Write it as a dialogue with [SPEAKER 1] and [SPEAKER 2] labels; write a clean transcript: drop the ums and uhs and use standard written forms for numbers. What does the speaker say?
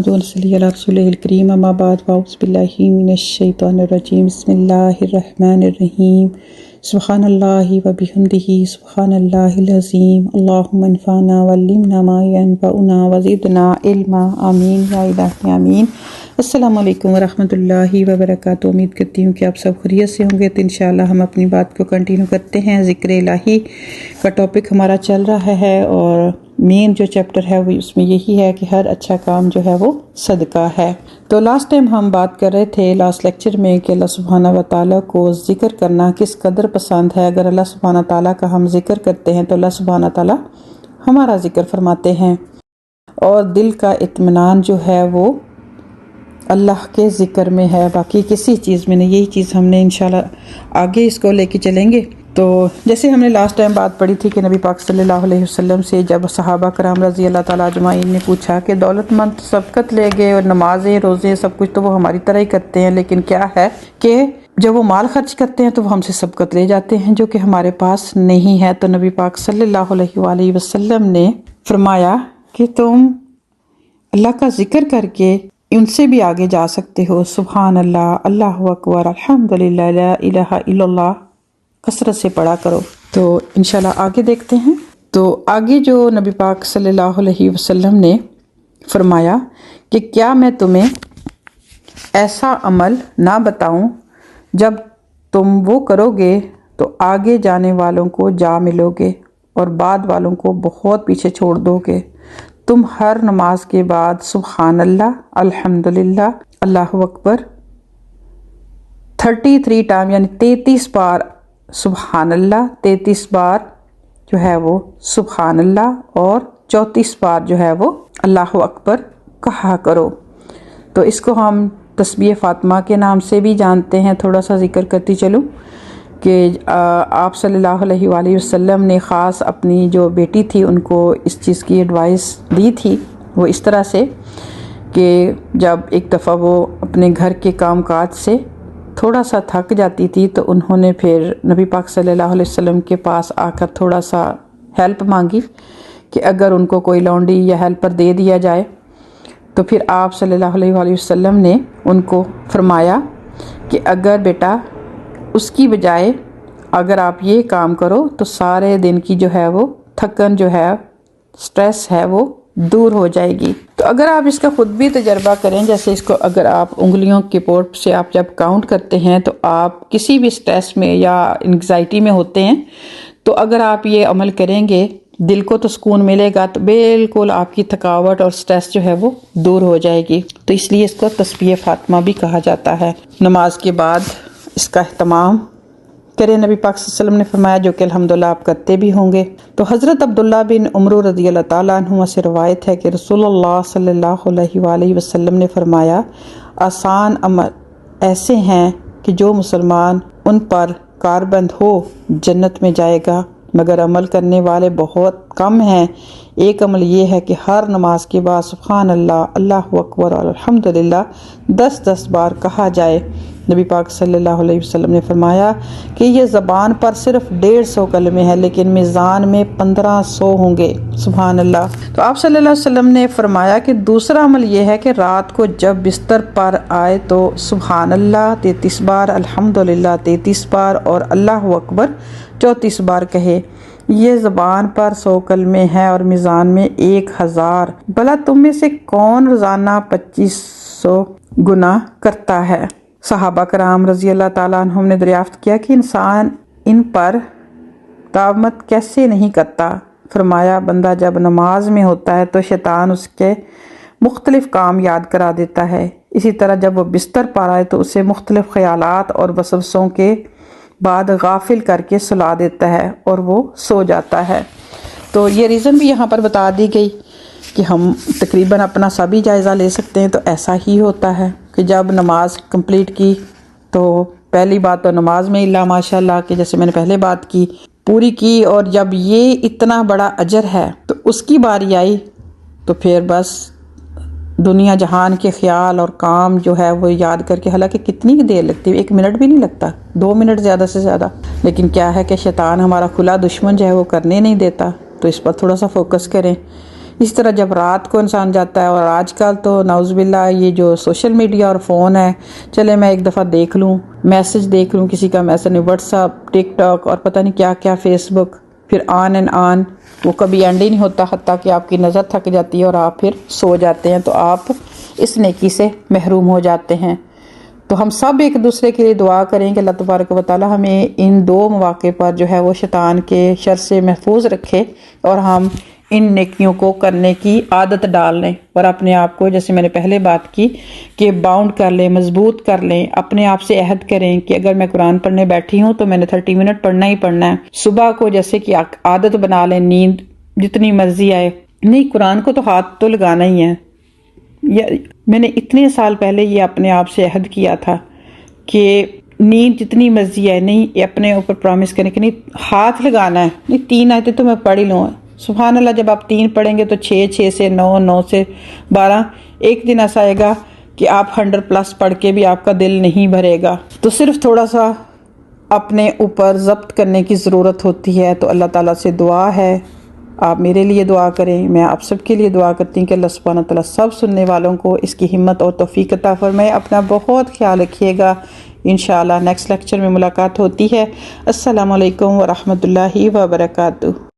[SPEAKER 1] नहमदुहु व नसल्ली अला रसूलिहिल करीम अम्मा बाद फ़अऊज़ु बिल्लाहि मिनश शैतानिर रजीम बिस्मिल्लाहिर रहमानिर रहीम सुब्हानल्लाहि व बिहम्दिही सुब्हानल्लाहिल अज़ीम अल्लाहुम्मा अन्फ़अना वअल्लिमना मा यनफ़अुना व ज़िदना इल्मा आमीन या इलाही आमीन। अस्सलामु अलैकुम व रहमतुल्लाहि व बरकातुहू। उम्मीद करती हूँ कि आप सब खैरियत से होंगे। तो इंशाअल्लाह हम अपनी बात को कंटिन्यू करते हैं। ज़िक्र इलाही का टॉपिक हमारा चल रहा है और मेन जो चैप्टर है वो उसमें यही है कि हर अच्छा काम जो है वो सदका है। तो लास्ट टाइम हम बात कर रहे थे लास्ट लेक्चर में कि अल्लाह सुब्हाना व तआला को ज़िक्र करना किस कदर पसंद है। अगर अल्लाह सुब्हाना तआला का हम ज़िक्र करते हैं तो अल्लाह सुब्हाना तआला हमारा ज़िक्र फरमाते हैं और दिल का इत्मीनान जो है वो अल्लाह के ज़िक्र में है, बाकी किसी चीज़ में नहीं। यही चीज़ हमने इंशाल्लाह आगे इसको लेके चलेंगे। तो जैसे हमने लास्ट टाइम बात पढ़ी थी कि नबी पाक सल्लल्लाहु अलैहि वसल्लम से जब सहाबा कराम रज़ी अल्लाह ताला अजमाइन ने पूछा कि दौलतमंद सबकत ले गए और नमाजें रोज़े सब कुछ तो वो हमारी तरह ही करते हैं, लेकिन क्या है कि जब वो माल खर्च करते हैं तो वो हमसे सबकत ले जाते हैं जो कि हमारे पास नहीं है। तो नबी पाक सल्लल्लाहु अलैहि वसल्लम ने फरमाया कि तुम अल्लाह का जिक्र करके उनसे भी आगे जा सकते हो। सुभान अल्लाह, अल्लाहु अकबर, अल्हम्दुलिल्लाह, ला इलाहा इल्लल्लाह कसरत से पढ़ा करो। तो इंशाल्लाह आगे देखते हैं। तो आगे जो नबी पाक सल्लल्लाहु अलैहि वसल्लम ने फरमाया कि क्या मैं तुम्हें ऐसा अमल ना बताऊं जब तुम वो करोगे तो आगे जाने वालों को जा मिलोगे और बाद वालों को बहुत पीछे छोड़ दोगे। तुम हर नमाज के बाद सुभान अल्लाह, अल्हम्दुलिल्लाह, अल्लाहु अकबर 33 टाइम यानी 33 बार सुभान अल्लाह, 33 बार जो है वो सुभान अल्लाह और 34 बार जो है वो अल्लाहु अकबर कहा करो। तो इसको हम तस्बीह फ़ातिमा के नाम से भी जानते हैं। थोड़ा सा जिक्र करती चलूँ कि आप सल्लल्लाहु अलैहि वसल्लम ने ख़ास अपनी जो बेटी थी उनको इस चीज़ की एडवाइस दी थी। वो इस तरह से कि जब एक दफ़ा वो अपने घर के कामकाज से थोड़ा सा थक जाती थी तो उन्होंने फिर नबी पाक सल्लल्लाहु अलैहि वसल्लम के पास आकर थोड़ा सा हेल्प मांगी कि अगर उनको कोई लौंडी या हेल्पर दे दिया जाए। तो फिर आप सल्लल्लाहु अलैहि वसल्लम ने उनको फरमाया कि अगर बेटा उसकी बजाय अगर आप ये काम करो तो सारे दिन की जो है वो थकन जो है स्ट्रेस है वो दूर हो जाएगी। तो अगर आप इसका ख़ुद भी तजर्बा करें, जैसे इसको अगर आप उंगलियों के पोर्ट से आप जब काउंट करते हैं तो आप किसी भी स्ट्रेस में या एंग्जाइटी में होते हैं तो अगर आप ये अमल करेंगे दिल को तो सुकून मिलेगा, तो बिल्कुल आपकी थकावट और स्ट्रेस जो है वो दूर हो जाएगी। तो इसलिए इसको तस्बीह फ़ातिमा भी कहा जाता है। नमाज के बाद इसका अहतमाम करें। नबी पाक सल्लल्लाहु अलैहि वसल्लम ने फरमाया जो कि अल्हम्दुलिल्लाह आप करते भी होंगे। तो हज़रत अब्दुल्ला बिन उमर रज़ी अल्लाह ताला अन्हुमा से रवायत है कि रसूलुल्लाह सल्लल्लाहु अलैहि वसल्लम ने फरमाया आसान अमल ऐसे हैं कि जो मुसलमान उन पर कारबंद हो जन्नत में जाएगा, मगर अमल करने वाले बहुत कम हैं। एक अमल ये है कि हर नमाज के बाद सुभान अल्लाह, अल्लाहु अकबर और अल्हम्दुलिल्लाह 10-10 बार कहा जाए। नबी पाक सल्लल्लाहु अलैहि वसल्लम ने फरमाया कि ये ज़बान पर सिर्फ 150 कलमे हैं लेकिन मीज़ान में 1500 होंगे। सुभान अल्लाह। तो आप सल्लल्लाहु अलैहि वसल्लम ने फरमाया कि दूसरा अमल ये है कि रात को जब बिस्तर पर आए तो सुभान अल्लाह 33 बार, अल्हम्दुलिल्लाह 33 बार और अल्लाहु अकबर 34 बार कहे। ये ज़बान पर 100 कलमे हैं और मीज़ान में 1000। भला तुम में से कौन रोज़ाना 2500 गुनाह करता है? सहाबा कराम रज़ी अल्लाह ताला अन्हुम ने दरियाफ्त किया कि इंसान इन पर तावमत कैसे नहीं करता। फरमाया बंदा जब नमाज में होता है तो शैतान उसके मुख्तलिफ काम याद करा देता है। इसी तरह जब वो बिस्तर पर आए तो उसे मुख्तलिफ ख्यालात और वसवसों के बाद गाफिल करके सुला देता है और वो सो जाता है। तो ये रीज़न भी यहाँ पर बता दी गई कि हम तकरीबन अपना सभी जायज़ा ले सकते हैं। तो ऐसा ही होता है कि जब नमाज कंप्लीट की तो पहली बात तो नमाज में इल्ला माशाल्लाह कि जैसे मैंने पहले बात की पूरी की, और जब ये इतना बड़ा अजर है तो उसकी बारी आई तो फिर बस दुनिया जहान के ख्याल और काम जो है वो याद करके, हालांकि कितनी ही देर लगती है, 1 मिनट भी नहीं लगता, 2 मिनट ज़्यादा से ज़्यादा, लेकिन क्या है कि शैतान हमारा खुला दुश्मन जो है वो करने नहीं देता। तो इस पर थोड़ा सा फोकस करें इस तरह जब रात को इंसान जाता है, और आजकल तो नाउज़ुबिल्लाह ये जो सोशल मीडिया और फ़ोन है, चले मैं एक दफ़ा देख लूँ, मैसेज देख लूँ किसी का, मैसेज व्हाट्सअप, टिकटॉक और पता नहीं क्या क्या, फेसबुक, फिर ऑन एंड ऑन, वो कभी एंड ही नहीं होता, हत्ता कि आपकी नज़र थक जाती है और आप फिर सो जाते हैं, तो आप इस नेकी से महरूम हो जाते हैं। तो हम सब एक दूसरे के लिए दुआ करें कि अल्लाह तबारक व तआला हमें इन दो मौके पर जो है वो शैतान के शर से महफूज रखे और हम इन नेकियों को करने की आदत डाल लें और अपने आप को, जैसे मैंने पहले बात की, कि बाउंड कर लें, मजबूत कर लें, अपने आप से अहद करें कि अगर मैं कुरान पढ़ने बैठी हूँ तो मैंने 30 मिनट पढ़ना ही पढ़ना है। सुबह को जैसे कि आदत बना लें, नींद जितनी मर्जी आए, नहीं कुरान को तो हाथ तो लगाना ही है। मैंने इतने साल पहले ये अपने आप से अहद किया था कि नींद जितनी मर्जी आए, नहीं ये अपने ऊपर प्रॉमिस करें कि नहीं हाथ लगाना है, नहीं 3 आयतें तो मैं पढ़ ही लूँ। सुभान अल्लाह, जब आप 3 पढ़ेंगे तो 6, 6 से 9, 9 से 12, एक दिन ऐसा आएगा कि आप 100+ पढ़ के भी आपका दिल नहीं भरेगा। तो सिर्फ थोड़ा सा अपने ऊपर ज़ब्त करने की ज़रूरत होती है। तो अल्लाह ताला से दुआ है, आप मेरे लिए दुआ करें, मैं आप सबके लिए दुआ करती हूँ कि अल्लाह सुब्हानहू तआला सब सुनने वालों को इसकी हिम्मत और तौफीक अता फरमाए। अपना बहुत ख्याल रखिएगा। इंशाअल्लाह नेक्स्ट लेक्चर में मुलाकात होती है। अस्सलामु अलैकुम व रहमतुल्लाहि व बरकातुहू।